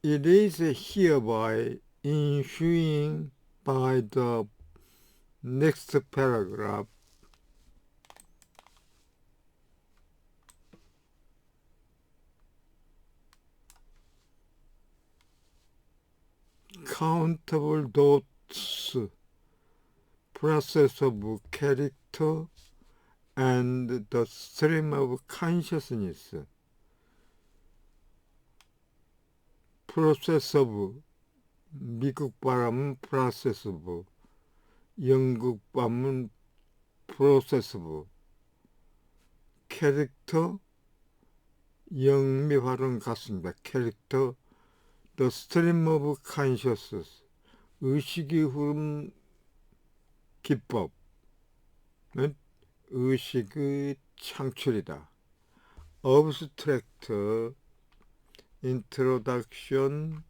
It is hereby ensuing by the next paragraph countable dots, process of character, and the stream of consciousness. process of 미국 발음은 process of, 영국 발음은 process of, 캐릭터, 영미 발음 같습니다. 캐릭터, the stream of consciousness, 의식의 흐름 기법은 의식의 창출이다. abstract, introduction,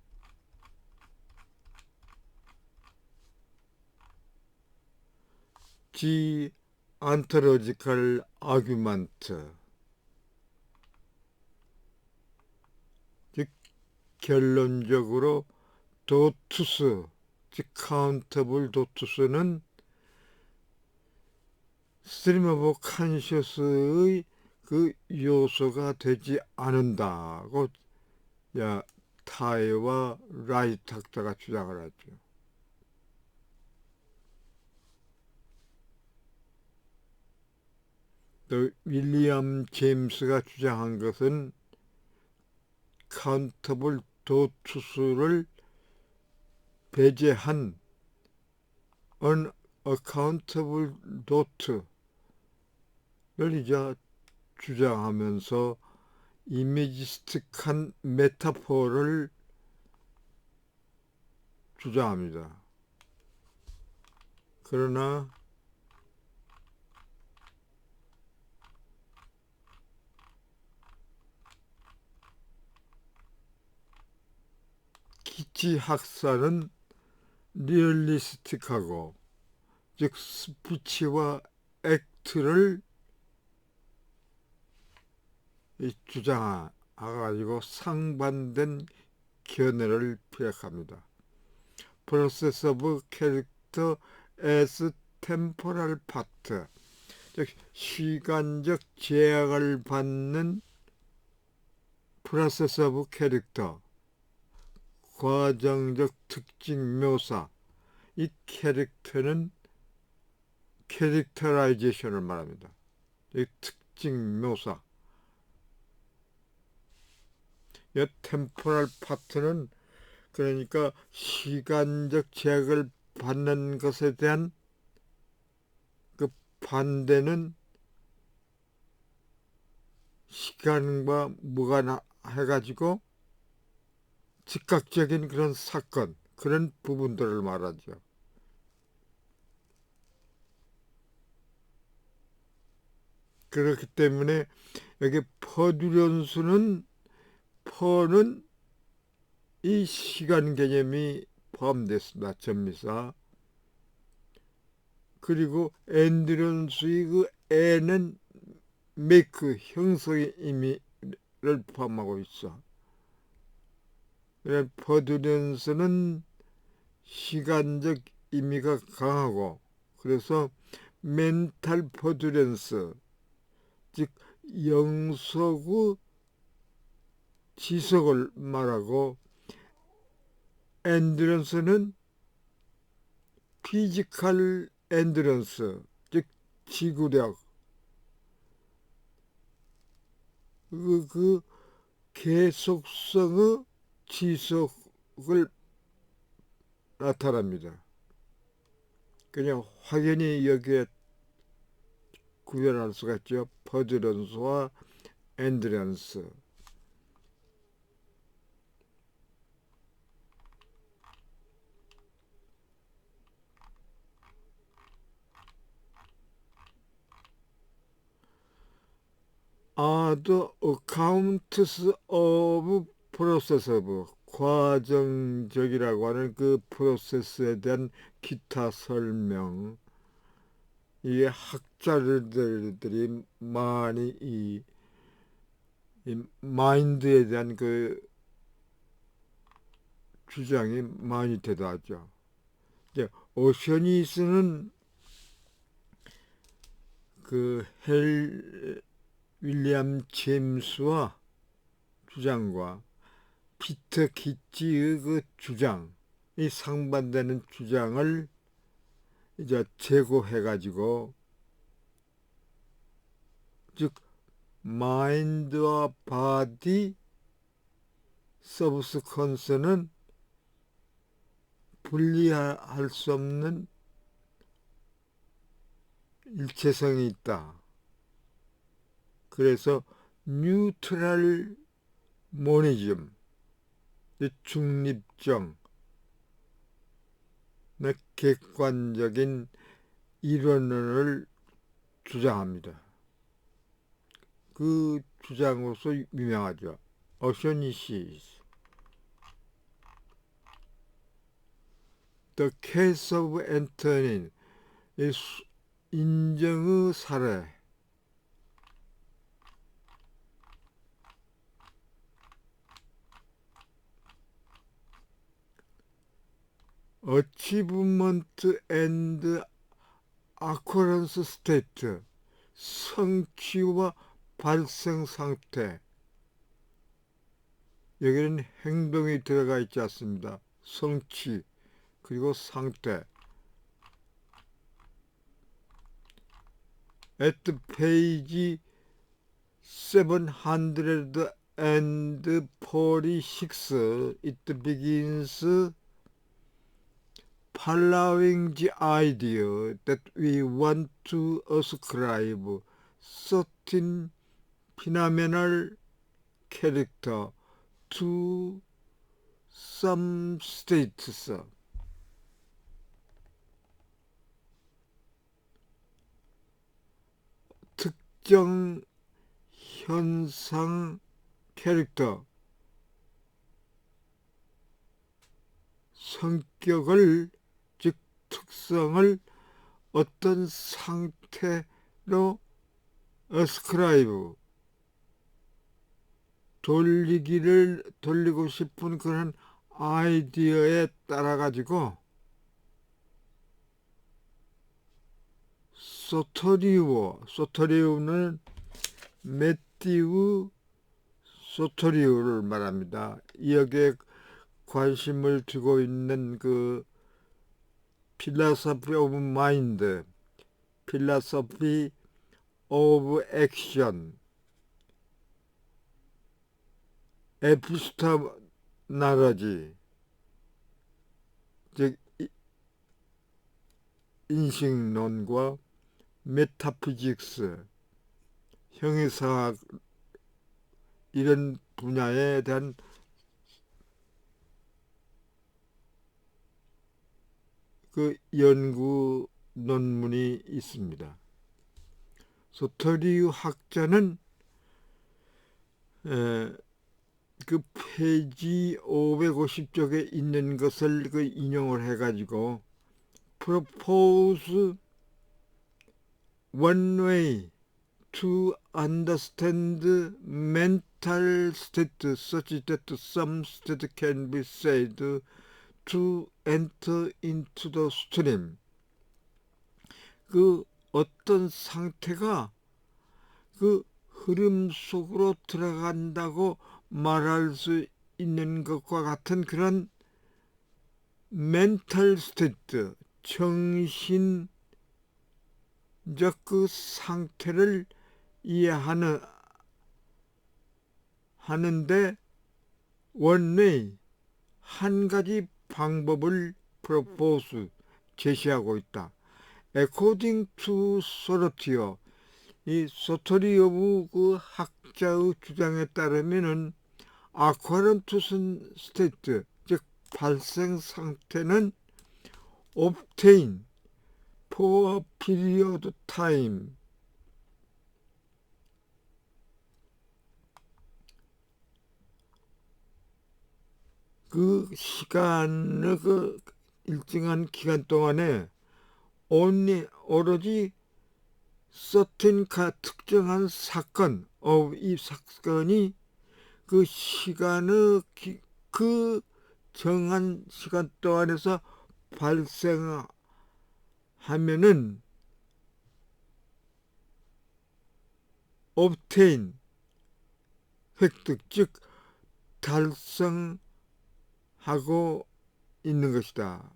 the ontological argument, 즉 결론적으로 도투스, 즉 countable 도투스는 stream of conscious의 그 요소가 되지 않는다고 타이와 라이트 학자가 주장을 하죠. 또 윌리엄 제임스가 주장한 것은 카운터블 도투스를 배제한 unaccountable dot를 이제 주장하면서 이미지스틱한 메타포를 주장합니다. 그러나 기치학사는 리얼리스틱하고 즉 스피치와 액트를 주장해가지고 상반된 견해를 피력합니다. Process of character as temporal part, 즉 시간적 제약을 받는 Process of character, 과정적 특징 묘사, 이 캐릭터는 캐릭터라이제이션을 말합니다. 이 특징 묘사. 이 템포럴 파트는 그러니까 시간적 제약을 받는 것에 대한 그 반대는 시간과 무관해가지고 즉각적인 그런 사건, 그런 부분들을 말하죠. 그렇기 때문에 여기 퍼듀런스는 퍼는 이 시간 개념이 포함됐습니다. 전미사. 그리고 엔드런스의 그 에는 메이크, 형성의 의미를 포함하고 있어. 그래, 퍼듀런스는 시간적 의미가 강하고, 그래서 멘탈 퍼듀런스, 즉 영속의 지속을 말하고, 엔드런스는 피지컬 엔드런스, 즉 지구력, 그 계속성의 지속을 나타납니다. 그냥 확연히 여기에 구별할 수가 있죠. 퍼듀런스와 엔드런스. are the accounts of process of, 과정적이라고 하는 그 프로세스에 대한 기타 설명. 이게 학자들이 많이 이 마인드에 대한 그 주장이 많이 대다하죠. 이제 오셔니스는 그 헬 윌리엄 제임스와 주장과 피터 키치의 그 주장이 상반되는 주장을 이제 제고해가지고, 즉 마인드와 바디 서브스컨스는 분리할 수 없는 일체성이 있다. 그래서 뉴트럴 모니즘, 중립적, 객관적인 이론을 주장합니다. 그 주장으로서 유명하죠. 오셔니시스. The Case of Antonin, 인정의 사례. Achievement and Occurrence State, 성취와 발생 상태. 여기는 행동이 들어가 있지 않습니다. 성취 그리고 상태. At page 746 it begins following the idea that we want to ascribe certain phenomenal character to some states. 특정 현상 캐릭터, 성격을, 즉 특성을 어떤 상태로 ascribe, 돌리고 싶은 그런 아이디어에 따라 가지고 소토리우는 매티우 소토리우를 말합니다. 여기에 관심을 두고 있는 그 필라소피 오브 마인드, 필라소피 오브 액션, 에피스테몰로지, 즉 인식론과 메타피직스, 형이상학 이런 분야에 대한 그 연구 논문이 있습니다. 소토리우 학자는 그 페이지 550쪽에 있는 것을 그 인용을 해가지고 propose one way to understand mental state such that some state can be said to enter into the stream. 그 어떤 상태가 그 흐름 속으로 들어간다고 말할 수 있는 것과 같은 그런 mental state, 정신적 그 상태를 이해하는데 원웨이, 한 가지 방법을 propose, 제시하고 있다. According to 소토리오, 이 소토리오 그 학자의 주장에 따르면은 아쿠아런트 스테이트, 즉 발생 상태는 obtain for a period of time, 그 시간의 그 일정한 기간 동안에 오로지 certain 특정한 사건, 이 사건이 그 시간의 그 정한 시간 동안에서 발생하면은 obtain, 획득, 즉 달성하고 있는 것이다.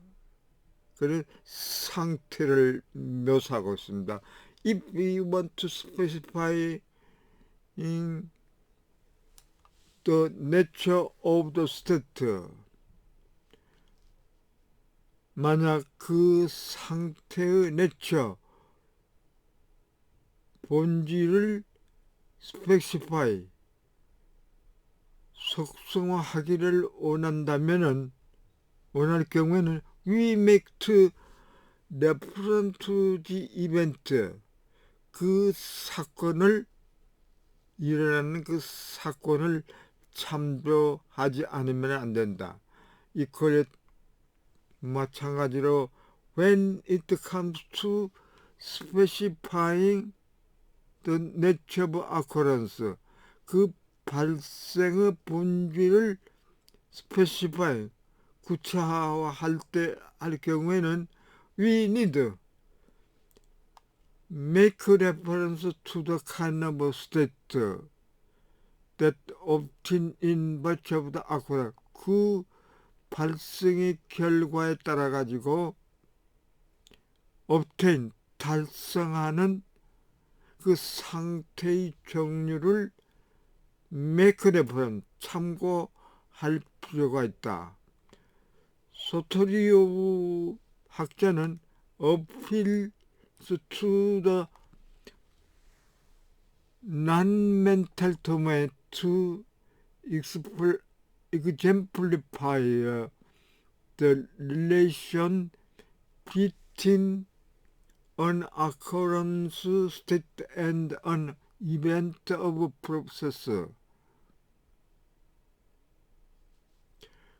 그런 상태를 묘사하고 있습니다. If we want to specify in the nature of the state, 만약 그 상태의 nature, 본질을 specify, 속성화하기를 원할 경우에는 we make to reference to the event, 그 사건을 일어나는 그 사건을 참조하지 않으면 안 된다. 이퀄에 마찬가지로 when it comes to specifying the nature of occurrence, 그 발생의 본질을 specify, 구체화할 경우에는 we need make reference to the kind of state that obtain in virtue of the occurrence, 그 발생의 결과에 따라 가지고 obtain, 달성하는 그 상태의 종류를 make reference, 참고할 필요가 있다. 소토리오 학자는 appeals to the non-mental domain to exemplify the relation between an occurrence state and an event of process.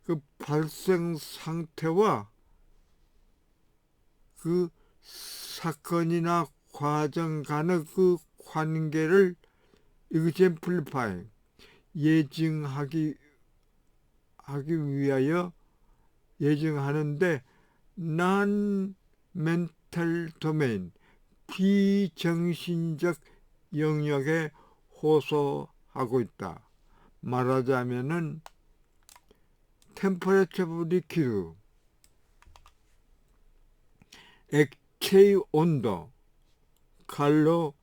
그 발생 상태와 그 사건이나 과정 간의 그 관계를 exemplify, 예증하기 위하여 예증하는데 non-mental domain, 비정신적 영역에 호소하고 있다. 말하자면은 temperature of liquid, 액체의 온도, 칼로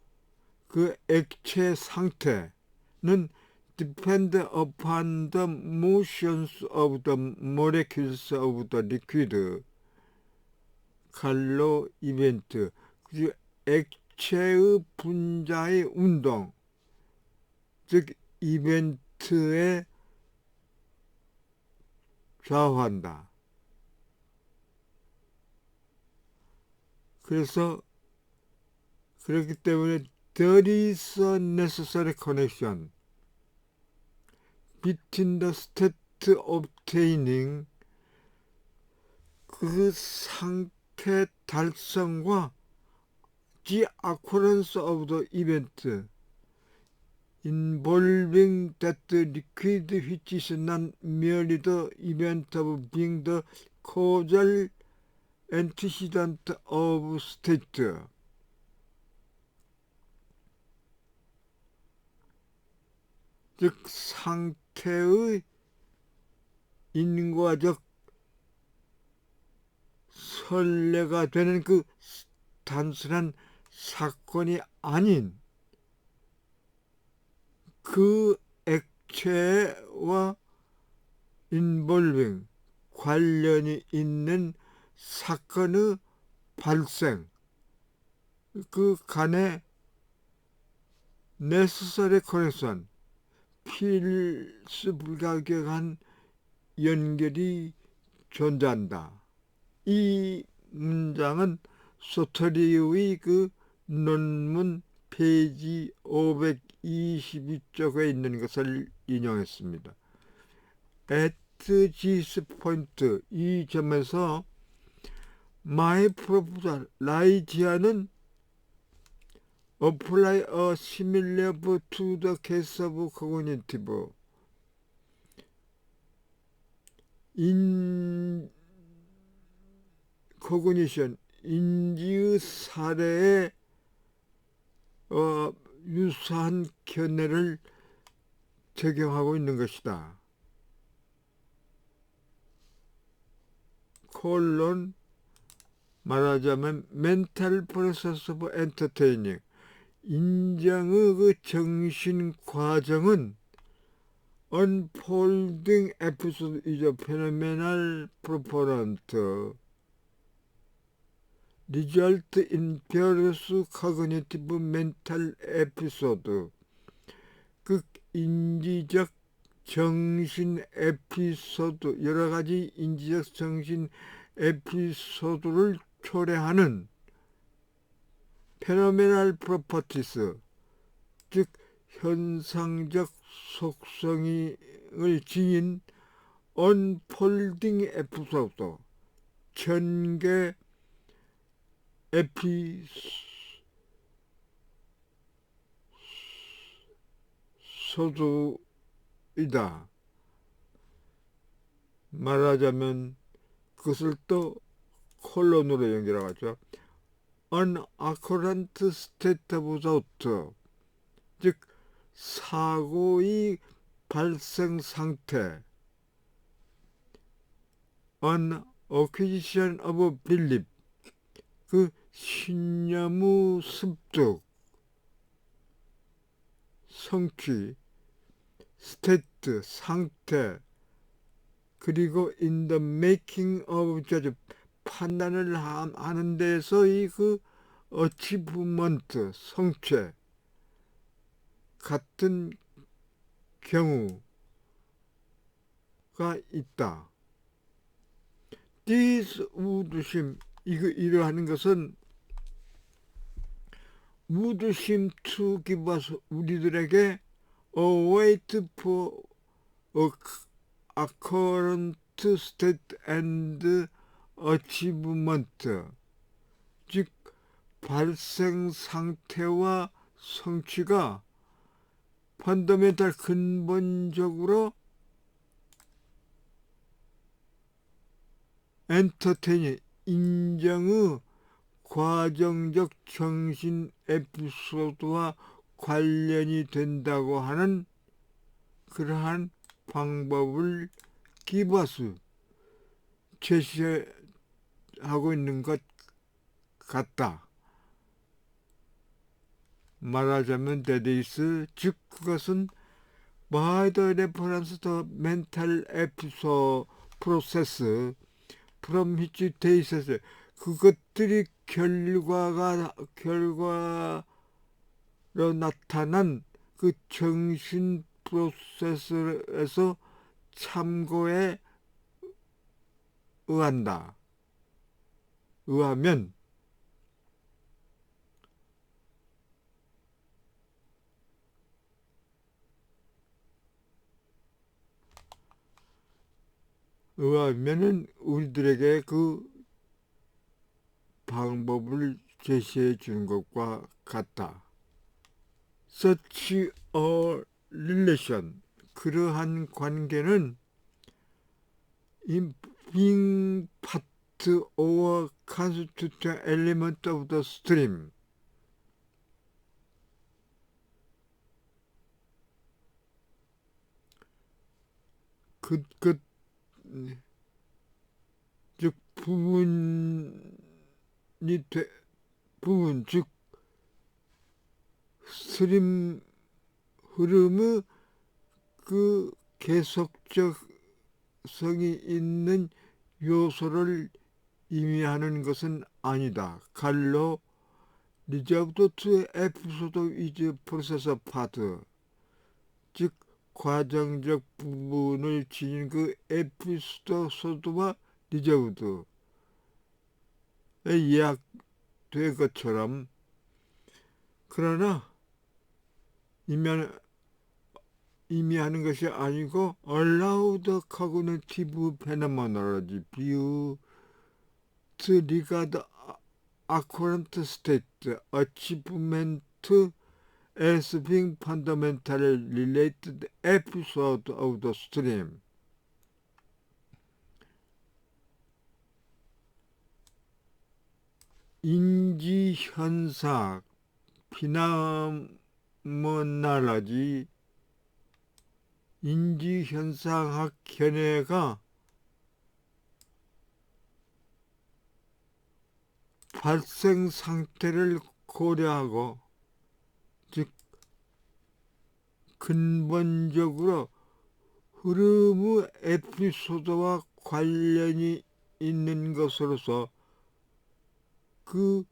그 액체 상태는 depend upon the motions of the molecules of the liquid, 칼로 이벤트, 액체의 분자의 운동, 즉 이벤트에 좌우한다. 그렇기 때문에 there is a necessary connection between the state obtaining, 그 상태 달성과 the occurrence of the event involving that liquid which is not merely the event of being the causal antecedent of state. 즉 상태의 인과적 선례가 되는 그 단순한 사건이 아닌 그 액체와 involving, 관련이 있는 사건의 발생, 그 간의 necessary connection, 필수 불가결한 연결이 존재한다. 이 문장은 소토리의 그 논문 페이지 522쪽에 있는 것을 인용했습니다. At this point, 이 점에서 my proposal, 나의 제안은 apply a similar to the case of cognitive, cognition, 인지의 사례에 유사한 견해를 적용하고 있는 것이다. 콜론 말하자면 mental process of entertaining, 인정의 그 정신 과정은 unfolding episode is a phenomenal proponent result in various cognitive mental episode. 그 인지적 정신 에피소드, 여러 가지 인지적 정신 에피소드를 초래하는 phenomenal properties, 즉 현상적 속성을 지닌 unfolding episode, 전개 에피소드이다. 말하자면 그것을 또 콜론으로 연결하죠. An occurrent state of thought, 즉 사고의 발생 상태. An acquisition of belief, 그 신념의 습득, 성취, state, 상태, 그리고 in the making of judgment, 판단을 하는 데서의 그 achievement, 성취 같은 경우가 있다. This would seem, 이러하는 것은 would seem to give us, 우리들에게 a wait for a current state and achievement, 즉 발생 상태와 성취가 펀더멘탈 근본적으로 엔터테이닝, 인정의 과정적 정신 에피소드와 관련이 된다고 하는 그러한 방법을 기버스 제시하고 있는 것 같다. 말하자면 데데이스, 즉 그것은 by the reference to mental episode process from which days, 그것들이 결과로 나타난 그 정신 프로세스에서 참고에 의하면 의하면은 우리들에게 그 방법을 제시해 주는 것과 같다. Such a relation, 그러한 관계는 in being part or constituent element of the stream, 즉 부분, 즉 스트림 흐름의 그 계속적성이 있는 요소를 의미하는 것은 아니다. 갈로 reserved to episode is process part, 즉 과정적 부분을 지닌 그 에피소드와 리저브드에 예약된 것처럼, 그러나 의미하는 것이 아니고 allow the cognitive phenomenology view to regard occurrent state achievement as being fundamentally related episode of the stream. 인지현상, 피나모날라지, 인지현상학 견해가 발생 상태를 고려하고, 즉 근본적으로 흐름의 에피소드와 관련이 있는 것으로서 그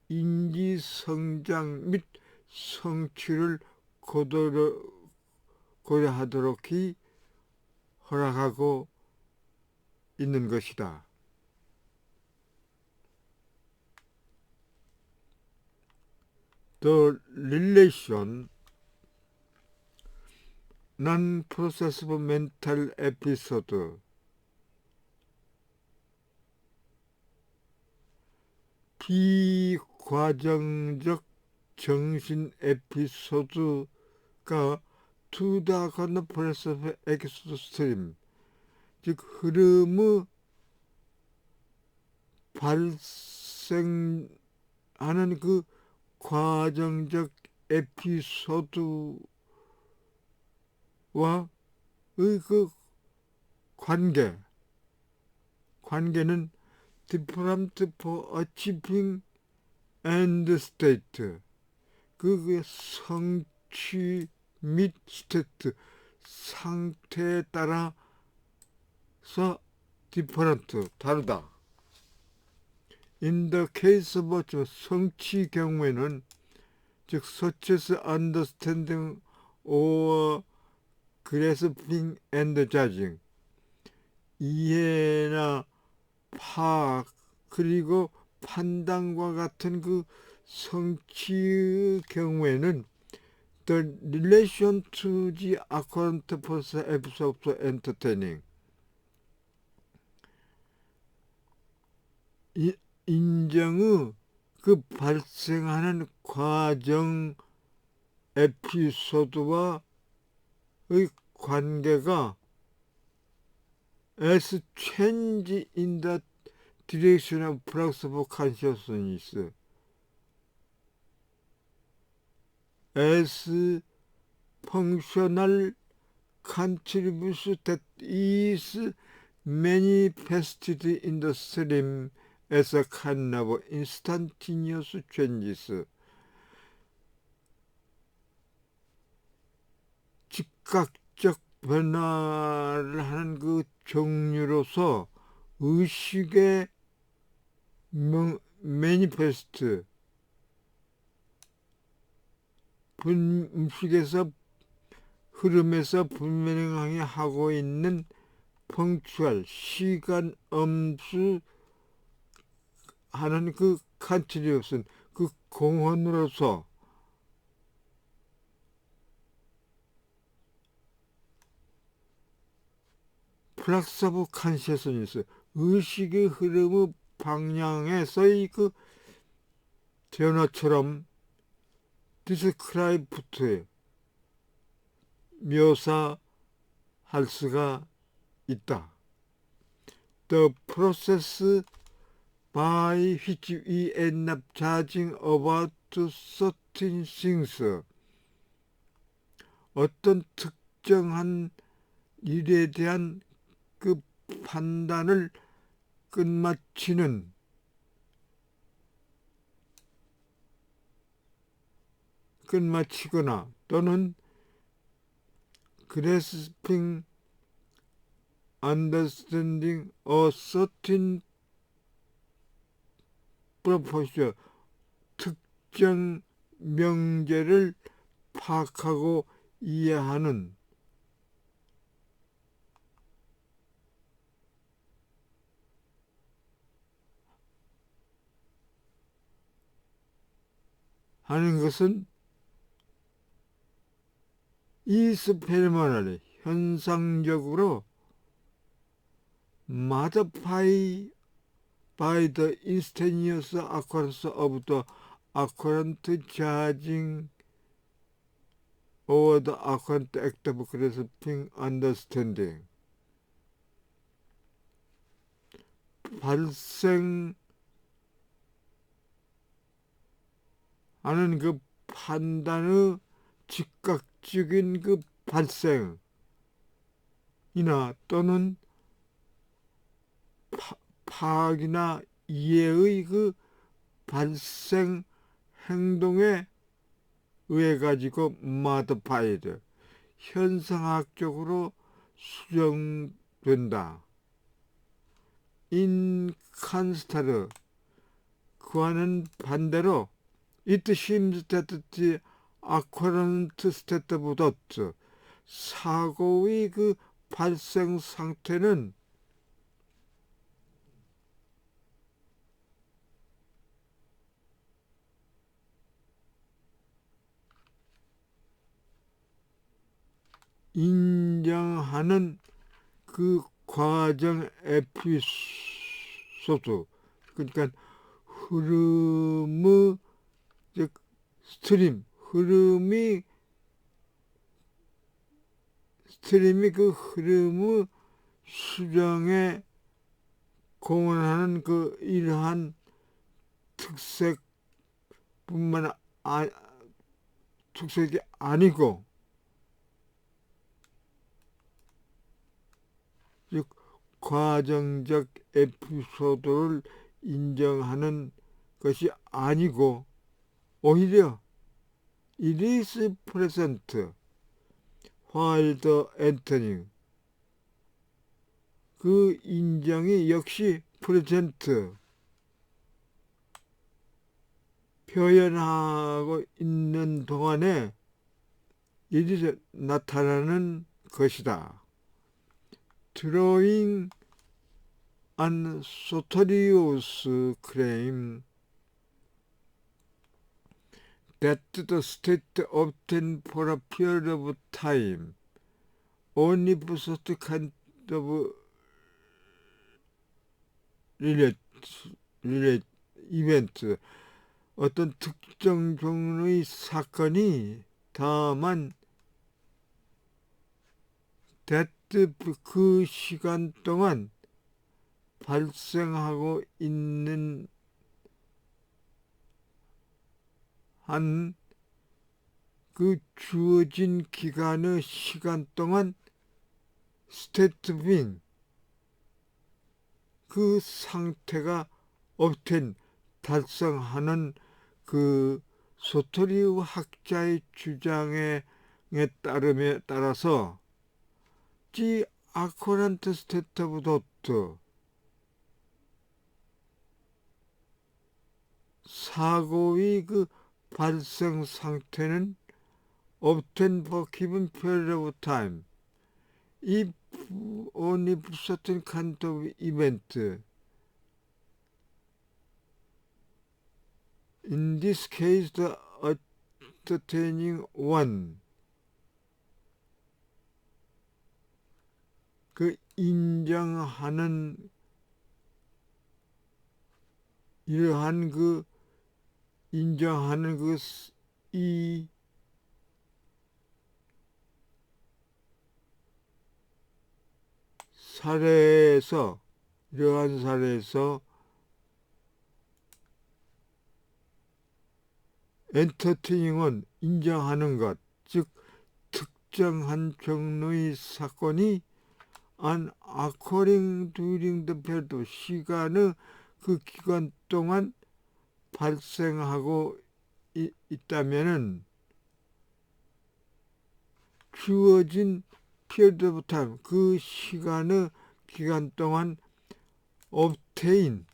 인지성장 및 성취를 고려하도록 허락하고 있는 것이다. The relation non-processive mental episode 비과정적 정신 에피소드가 to the processive episode stream, 즉 흐름의 발생하는 그 과정적 에피소드와의 그 관계는 different for achieving end state, 그 성취 및 state 상태에 따라서 different 다르다. In the case of 성취 경우에는 즉 such as understanding or grasping and judging, 이해나 파악 그리고 판단과 같은 그 성취의 경우에는 the relation to the occurrent process of entertaining, 인정의 그 발생하는 과정 에피소드와의 관계가 as change in the direction of flux of consciousness, as functional contribution that is manifested in the stream as a kind of instantaneous changes, 즉각적 변화를 하는 그 종류로서 의식의 매니페스트, 음식에서 흐름에서 분명하게 하고 있는 펑추얼 시간 엄수하는 그 컨트리뷰션, 그 공헌으로서 플럭스 오브 컨시어스니스, 의식의 흐름의 방향에서의 그 변화처럼 디스크라이프트 묘사할 수가 있다. The process by which we end up judging about certain things, 어떤 특정한 일에 대한 그 판단을 끝마치거나 또는 grasping, understanding a certain proposition, 특정 명제를 파악하고 이해하는 하는 것은 이스페르마나리 현상적으로 modified by the instantaneous occurrence of the occurrent judging or the occurrent act of grasping, understanding. 발생하는 하는 그 판단의 즉각적인 그 발생이나 또는 파악이나 이해의 그 발생 행동에 의해 가지고 modified 현상학적으로 수정된다. inconstant 그와는 반대로 it seems that the occurrent state of thought 사고의 그 발생 상태는 인정하는 그 과정 에피소드 그러니까 흐름의 스트림이 그 흐름의 수정에 공헌하는 그 이러한 특색뿐만 특색이 아니고 즉 과정적 에피소드를 인정하는 것이 아니고 오히려 it is present while the entering 그 인정이 역시 present 표현하고 있는 동안에 it 나타나는 것이다. Drawing on Soterios' claim that the state obtained for a period of time only for such kind of event 어떤 특정 종류의 사건이 다만 that 그 시간 동안 발생하고 있는 한 그 주어진 기간의 시간 동안 state being 그 상태가 obtain 달성하는 그 소토리우 학자의 주장에 따라서 지 아코란트 스테트 오브 도트 사고의 그 발생 상태는 obtain for given period of time if only for certain kind of event in this case the entertaining one 그 인정하는 이러한 그 인정하는 그 이 사례에서 이러한 사례에서 엔터테이닝은 인정하는 것, 즉 특정한 종류의 사건이 an occurring during the period 시간의 그 기간 동안 발생하고 있다면은 주어진 period of time 그 시간의 기간 동안 obtain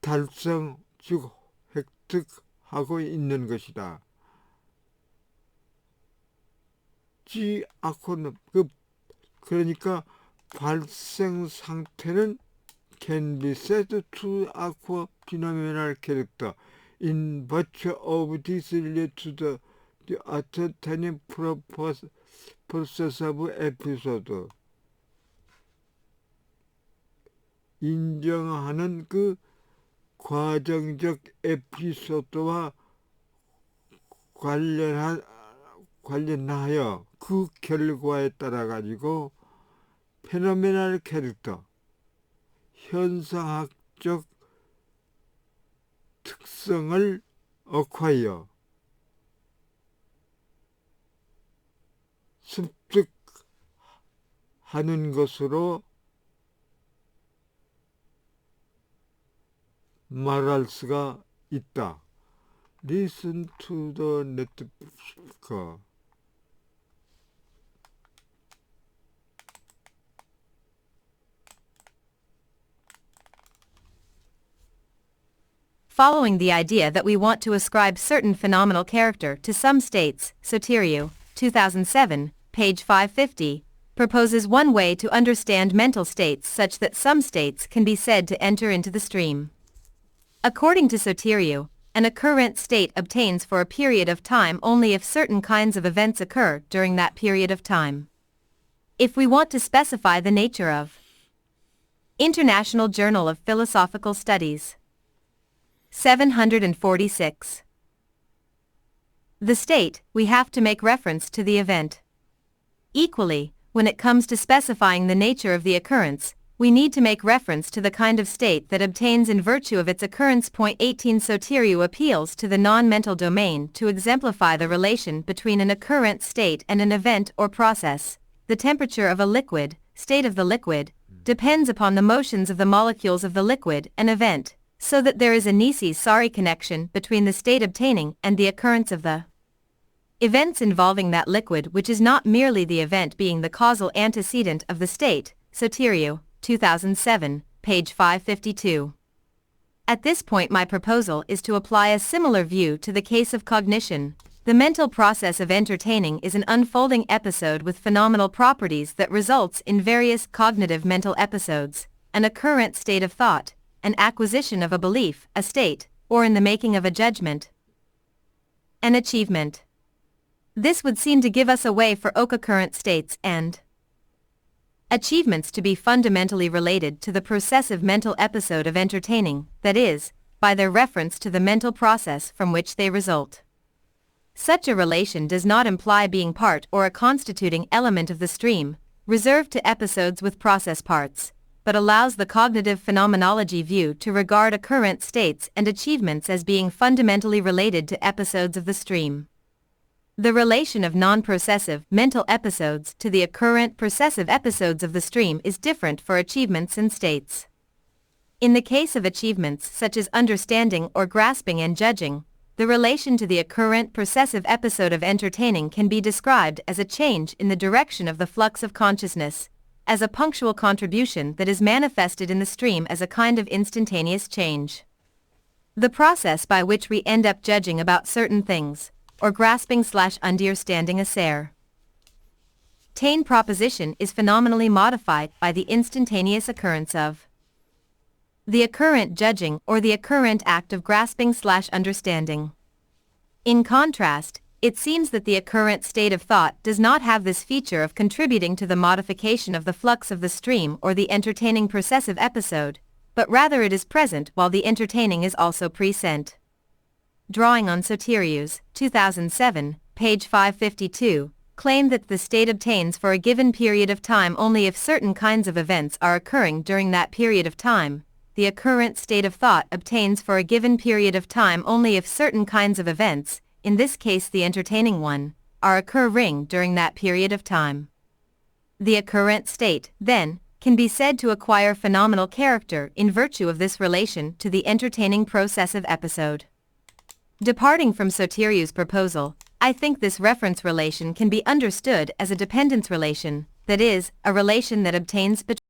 달성 즉 획득하고 있는 것이다. 지 아코는 그러니까 발생 상태는 can be said to acquire phenomenal character in virtue of this related to the entertaining process of episode. 인정하는 그 과정적 에피소드와 관련하여 그 결과에 따라 가지고 페노메널 캐릭터 현상학적 특성을 acquire, 습득하는 것으로 말할 수가 있다. Listen to the native speaker. Following the idea that we want to ascribe certain phenomenal character to some states, Soteriou, 2007, page 550, proposes one way to understand mental states such that some states can be said to enter into the stream. According to Soteriou, an occurrent state obtains for a period of time only if certain kinds of events occur during that period of time. If we want to specify the nature of International Journal of Philosophical Studies 746. The state, we have to make reference to the event. Equally, when it comes to specifying the nature of the occurrence, we need to make reference to the kind of state that obtains in virtue of its occurrence. Point 18 Soteriou appeals to the non-mental domain to exemplify the relation between an occurrent state and an event or process. The temperature of a liquid, state of the liquid, depends upon the motions of the molecules of the liquid and event, so that there is a necessary connection between the state obtaining and the occurrence of the events involving that liquid, which is not merely the event being the causal antecedent of the state. Soteriou, 2007, page 552. At this point my proposal is to apply a similar view to the case of cognition. The mental process of entertaining is an unfolding episode with phenomenal properties that results in various cognitive mental episodes, an occurrent state of thought, an acquisition of a belief, a state, or in the making of a judgment, an achievement. This would seem to give us a way for occurrent states and achievements to be fundamentally related to the processive mental episode of entertaining, that is, by their reference to the mental process from which they result. Such a relation does not imply being part or a constituting element of the stream, reserved to episodes with process parts, but allows the cognitive phenomenology view to regard occurrent states and achievements as being fundamentally related to episodes of the stream. The relation of non-processive mental episodes to the occurrent processive episodes of the stream is different for achievements and states. In the case of achievements such as understanding or grasping and judging, the relation to the occurrent processive episode of entertaining can be described as a change in the direction of the flux of consciousness, as a punctual contribution that is manifested in the stream as a kind of instantaneous change. The process by which we end up judging about certain things, or grasping/understanding a certain proposition is phenomenally modified by the instantaneous occurrence of the occurrent judging or the occurrent act of grasping/understanding. In contrast, it seems that the occurrent state of thought does not have this feature of contributing to the modification of the flux of the stream or the entertaining processive episode, but rather it is present while the entertaining is also present. Drawing on Soteriou's, 2007, page 552, claim that the state obtains for a given period of time only if certain kinds of events are occurring during that period of time. The occurrent state of thought obtains for a given period of time only if certain kinds of events, in this case the entertaining one, are occurring during that period of time. The occurrent state, then, can be said to acquire phenomenal character in virtue of this relation to the entertaining processive episode. Departing from Soteriou's proposal, I think this reference relation can be understood as a dependence relation, that is, a relation that obtains between